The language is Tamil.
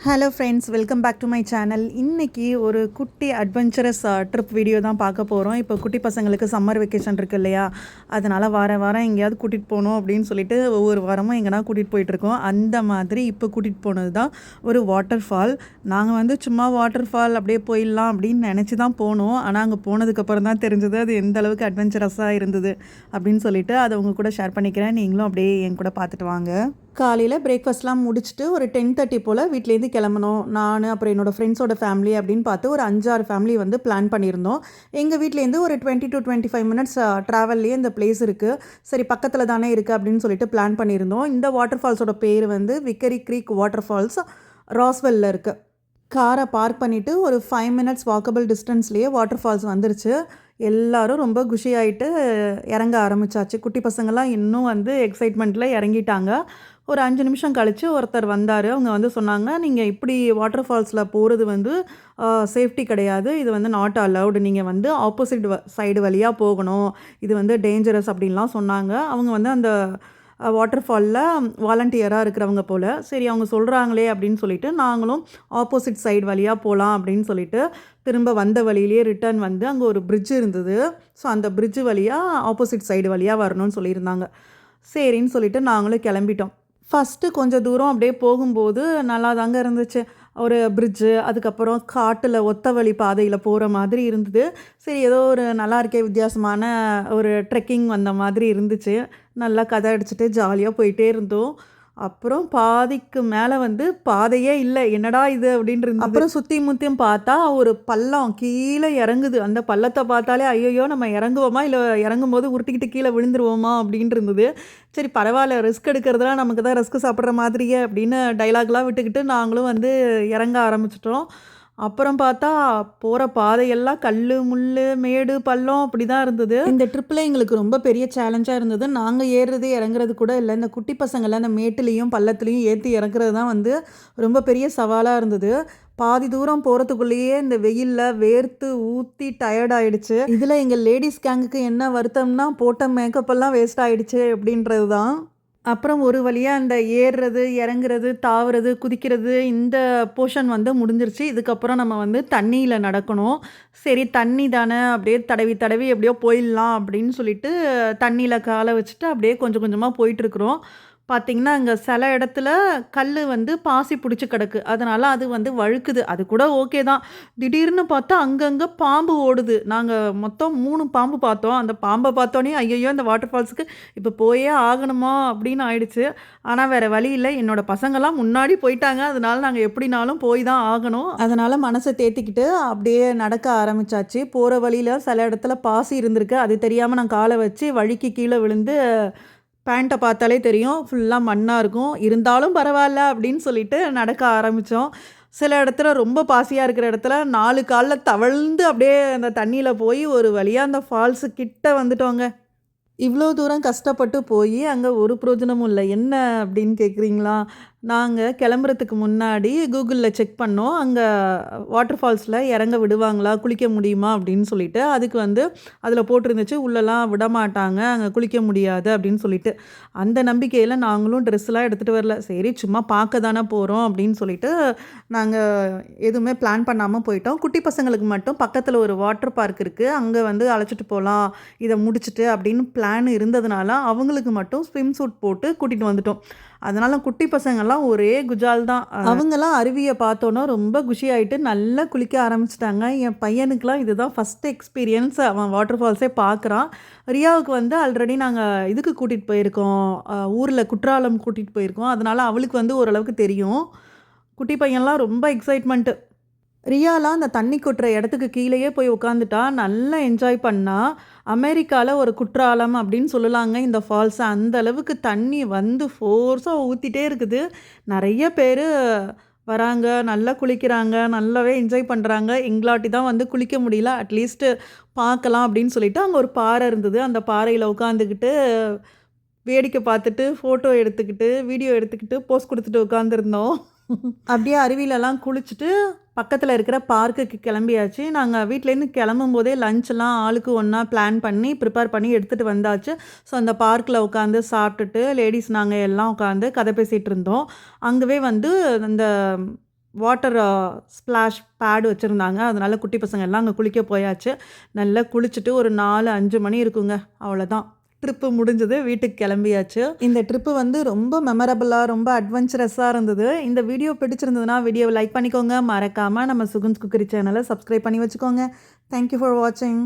Hello friends, welcome back to my channel. இன்றைக்கி ஒரு குட்டி அட்வென்ச்சரஸ் ட்ரிப் வீடியோ தான் பார்க்க போகிறோம். இப்போ குட்டி பசங்களுக்கு சம்மர் வெக்கேஷன் இருக்குது இல்லையா, அதனால் வாரம் எங்கேயாவது கூட்டிகிட்டு போகணும் அப்படின்னு சொல்லிட்டு ஒவ்வொரு வாரமும் எங்கன்னா கூட்டிகிட்டு போயிட்டுருக்கோம். அந்த மாதிரி இப்போ கூட்டிகிட்டு போனது தான் ஒரு வாட்டர் ஃபால். நாங்கள் சும்மா வாட்டர் ஃபால் அப்படியே போயிடலாம் அப்படின்னு நினச்சி தான் போனோம். ஆனால் அங்கே போனதுக்கப்புறம் தான் தெரிஞ்சது அது எந்த அளவுக்கு அட்வென்ச்சரஸாக இருந்தது அப்படின்னு சொல்லிட்டு அதை உங்கள் கூட ஷேர் பண்ணிக்கிறேன். நீங்களும் அப்படியே என் கூட பார்த்துட்டு வாங்க. காலையில் பிரேக்ஃபாஸ்ட்லாம் முடிச்சுட்டு ஒரு 10:30 போல் வீட்டிலேருந்து கிளம்பணும். நான் அப்புறம் என்னோடய ஃப்ரெண்ட்ஸோட ஃபேமிலி அப்படின்னு பார்த்து ஒரு 5-6 ஃபேமிலி பிளான் பண்ணியிருந்தோம். எங்கள் வீட்டிலேருந்து ஒரு 20 to 25 மினிட்ஸ் ட்ராவல்லையே இந்த பிளேஸ் இருக்குது. சரி, பக்கத்தில் தானே இருக்குது அப்படின்னு சொல்லிட்டு பிளான் பண்ணியிருந்தோம். இந்த வாட்டர் ஃபால்ஸோட பேர் விக்கரி க்ரீக் வாட்டர் ஃபால்ஸ், ராஸ்வெல்லில் இருக்குது. காரை பார்க் பண்ணிவிட்டு ஒரு 5 மினிட்ஸ் வாக்கபிள் டிஸ்டன்ஸ்லேயே வாட்டர் ஃபால்ஸ் வந்துருச்சு. எல்லோரும் ரொம்ப குஷியாயிட்டு இறங்க ஆரம்பித்தாச்சு. குட்டி பசங்கள்லாம் இன்னும் எக்ஸைட்மெண்ட்டில் இறங்கிட்டாங்க. ஒரு 5 நிமிஷம் கழித்து ஒருத்தர் வந்தார். அவங்க சொன்னாங்க, நீங்கள் இப்படி வாட்டர் ஃபால்ஸில் போகிறது சேஃப்டி கிடையாது, இது நாட் அலவுடு, நீங்கள் ஆப்போசிட் சைடு வழியாக போகணும், இது டேஞ்சரஸ் அப்படின்லாம் சொன்னாங்க. அவங்க அந்த வாட்டர் ஃபாலில் வாலண்டியராக இருக்கிறவங்க போல். சரி, அவங்க சொல்கிறாங்களே அப்படின்னு சொல்லிட்டு நாங்களும் ஆப்போசிட் சைடு வழியாக போகலாம் அப்படின்னு சொல்லிட்டு திரும்ப வந்த வழியிலேயே ரிட்டர்ன் அங்கே ஒரு பிரிட்ஜ் இருந்தது. ஸோ அந்த பிரிட்ஜு வழியாக ஆப்போசிட் சைடு வழியாக வரணும்னு சொல்லியிருந்தாங்க. சரின்னு சொல்லிட்டு நாங்களும் கிளம்பிட்டோம். ஃபஸ்ட்டு கொஞ்சம் தூரம் அப்படியே போகும்போது நல்லா தாங்க இருந்துச்சு. ஒரு பிரிட்ஜு, அதுக்கப்புறம் காட்டில் ஒத்த வழி பாதையில் போகிற மாதிரி இருந்தது. சரி, ஏதோ ஒரு நல்லா இருக்கே, வித்தியாசமான ஒரு ட்ரெக்கிங் வந்த மாதிரி இருந்துச்சு. நல்லா கதை அடிச்சுட்டு ஜாலியாக போயிட்டே இருந்தோம். அப்புறம் பாதிக்கு மேலே பாதையே இல்லை, என்னடா இது அப்படின்னு இருந்தது. அப்புறம் சுற்றி முற்றியும் பார்த்தா ஒரு பள்ளம் கீழே இறங்குது. அந்த பள்ளத்தை பார்த்தாலே ஐயோ நம்ம இறங்குவோமா இல்லை இறங்கும்போது உருட்டிக்கிட்டு கீழே விழுந்துருவோமா அப்படின்ட்டு இருந்தது. சரி, பரவாயில்ல, ரிஸ்க் எடுக்கிறதுலாம் நமக்கு தான் ரிஸ்க் சாப்பிட்ற மாதிரியே அப்படின்னு டைலாக்லாம் விட்டுக்கிட்டு நாங்களும் இறங்க ஆரம்பிச்சிட்டோம். அப்புறம் பார்த்தா போகிற பாதையெல்லாம் கல், முள், மேடு, பள்ளம் அப்படி தான் இருந்தது. இந்த ட்ரிப்பில் எங்களுக்கு ரொம்ப பெரிய சேலஞ்சாக இருந்தது. நாங்கள் ஏறுறது இறங்குறது கூட இல்லை, இந்த குட்டி பசங்கள்லாம் அந்த மேட்டுலேயும் பள்ளத்துலேயும் ஏற்றி இறக்குறது தான் ரொம்ப பெரிய சவாலாக இருந்தது. பாதி தூரம் போகிறதுக்குள்ளேயே இந்த வெயிலில் வேர்த்து ஊற்றி டயர்ட் ஆகிடுச்சு. இதில் எங்கள் லேடிஸ் கேங்குக்கு என்ன வருத்தம்னா, போட்ட மேக்கப்பெல்லாம் வேஸ்ட் ஆகிடுச்சு அப்படின்றது தான். அப்புறம் ஒரு வழியாக அந்த ஏறுறது, இறங்குறது, தாவுறது, குதிக்கிறது, இந்த போர்ஷன் முடிஞ்சிருச்சு. இதுக்கப்புறம் நம்ம தண்ணியில் நடக்கணும். சரி, தண்ணி தானே, அப்படியே தடவி தடவி எப்படியோ போயிடலாம் அப்படின்னு சொல்லிட்டு தண்ணியில் காலை வச்சுட்டு அப்படியே கொஞ்சம் கொஞ்சமாக போயிட்டுருக்குறோம். பார்த்திங்கன்னா, அங்கே சில இடத்துல கல் பாசி பிடிச்சி கிடக்கு. அதனால் அது வழுக்குது. அது கூட ஓகே தான். திடீர்னு பார்த்தா அங்கங்கே பாம்பு ஓடுது. நாங்கள் மொத்தம் 3 பாம்பு பார்த்தோம். அந்த பாம்பை பார்த்தோன்னே ஐயையோ, இந்த வாட்டர் ஃபால்ஸுக்கு இப்போ போயே ஆகணுமா அப்படின்னு ஆயிடுச்சு. ஆனால் வேறு வழி இல்லை, என்னோடய பசங்கள்லாம் முன்னாடி போயிட்டாங்க. அதனால் நாங்கள் எப்படினாலும் போய் தான் ஆகணும். அதனால் மனசை தேத்திக்கிட்டு அப்படியே நடக்க ஆரம்பித்தாச்சு. போகிற வழியில் சில இடத்துல பாசி இருந்திருக்கு. அது தெரியாமல் நான் காலை வச்சு வழிக்கு கீழே விழுந்து பேண்ட்டை பார்த்தாலே தெரியும், ஃபுல்லாக மண்ணாக இருக்கும். இருந்தாலும் பரவாயில்ல அப்படின்னு சொல்லிட்டு நடக்க ஆரம்பித்தோம். சில இடத்துல ரொம்ப பாசியாக இருக்கிற இடத்துல 4 காலில் தவழ்ந்து அப்படியே அந்த தண்ணியில் போய் ஒரு வழியாக அந்த ஃபால்ஸு கிட்ட வந்துட்டோங்க. இவ்வளோ தூரம் கஷ்டப்பட்டு போய் அங்கே ஒரு பிரயோஜனமும் இல்லை. என்ன அப்படின்னு கேட்குறீங்களா? நாங்கள் கிளம்புறதுக்கு முன்னாடி கூகுளில் செக் பண்ணோம், அங்கே வாட்டர் ஃபால்ஸில் இறங்க விடுவாங்களா, குளிக்க முடியுமா அப்படின்னு சொல்லிட்டு. அதுக்கு அதில் போட்டிருந்துச்சு, உள்ளெல்லாம் விட மாட்டாங்க, அங்கே குளிக்க முடியாது அப்படின்னு சொல்லிட்டு. அந்த நம்பிக்கையில் நாங்களும் ட்ரெஸ்லாம் எடுத்துகிட்டு வரல. சரி, சும்மா பார்க்க தானே போகிறோம் அப்படின்னு சொல்லிட்டு நாங்கள் எதுவுமே பிளான் பண்ணாமல் போயிட்டோம். குட்டி பசங்களுக்கு மட்டும் பக்கத்தில் ஒரு வாட்டர் பார்க் இருக்குது, அங்கே அழைச்சிட்டு போகலாம் இதை முடிச்சுட்டு அப்படின்னு பிளான் இருந்ததுனால அவங்களுக்கு மட்டும் ஸ்விம் சூட் போட்டு கூட்டிகிட்டு வந்துட்டோம். அதனால் குட்டி பசங்கள்லாம் ஒரே குஜால் தான். அவங்கெல்லாம் அருவியை பார்த்தோன்னா ரொம்ப குஷி ஆகிட்டு நல்லா குளிக்க ஆரம்பிச்சிட்டாங்க. என் பையனுக்கெலாம் இதுதான் ஃபஸ்ட் எக்ஸ்பீரியன்ஸ், அவன் வாட்டர் ஃபால்ஸே பார்க்குறான். ரியாவுக்கு ஆல்ரெடி நாங்கள் இதுக்கு கூட்டிகிட்டு போயிருக்கோம், ஊரில் குற்றாலம் கூட்டிகிட்டு போயிருக்கோம். அதனால் அவளுக்கு ஓரளவுக்கு தெரியும். குட்டி பையன்லாம் ரொம்ப எக்ஸைட்மெண்ட்டு. ரியாலாம் அந்த தண்ணி கொட்டுற இடத்துக்கு கீழேயே போய் உட்காந்துட்டா, நல்லா என்ஜாய் பண்ணா. அமெரிக்காவில் ஒரு குற்றாலம் அப்படின்னு சொல்லலாங்க இந்த ஃபால்ஸை. அந்த அளவுக்கு தண்ணி ஃபோர்ஸாக ஊற்றிட்டே இருக்குது. நிறைய பேர் வராங்க, நல்லா குளிக்கிறாங்க, நல்லாவே என்ஜாய் பண்ணுறாங்க. எங்களாட்டி தான் குளிக்க முடியல, அட்லீஸ்ட்டு பார்க்கலாம் அப்படின்னு சொல்லிட்டு அங்கே ஒரு பாறை இருந்தது. அந்த பாறையில் உட்காந்துக்கிட்டு வேடிக்கை பார்த்துட்டு ஃபோட்டோ எடுத்துக்கிட்டு வீடியோ எடுத்துக்கிட்டு போஸ்ட் கொடுத்துட்டு உட்காந்துருந்தோம். அப்படியே அருவியிலலாம் குளிச்சுட்டு பக்கத்தில் இருக்கிற பார்க்குக்கு கிளம்பியாச்சு. நாங்கள் வீட்டிலேருந்து கிளம்பும் போதே லஞ்செலாம் ஆளுக்கு ஒன்றா பிளான் பண்ணி ப்ரிப்பேர் பண்ணி எடுத்துகிட்டு வந்தாச்சு. ஸோ அந்த பார்க்கில் உட்காந்து சாப்பிட்டுட்டு லேடிஸ் நாங்கள் எல்லாம் உட்காந்து கதை பேசிகிட்டு இருந்தோம். அங்கவே அந்த வாட்டர் ஸ்ப்ளாஷ் பேட் வச்சுருந்தாங்க. அதனால குட்டி பசங்க எல்லாம் அங்கே குளிக்க போயாச்சு. நல்லா குளிச்சுட்டு ஒரு 4-5 மணி இருக்குங்க. அவ்வளோதான். ட்ரிப்பு முடிஞ்சது. வீட்டுக்கு கிளம்பியாச்சு. இந்த ட்ரிப்பு வந்து ரொம்ப மெமரபிளாக ரொம்ப அட்வென்ச்சரஸாக இருந்தது. இந்த வீடியோ பிடிச்சிருந்ததுன்னா வீடியோவை லைக் பண்ணிக்கோங்க. மறக்காமல் நம்ம சுகுன்ஸ் குக்கரி சேனலை சப்ஸ்கிரைப் பண்ணி வச்சுக்கோங்க. தேங்க்யூ ஃபார் வாட்சிங்.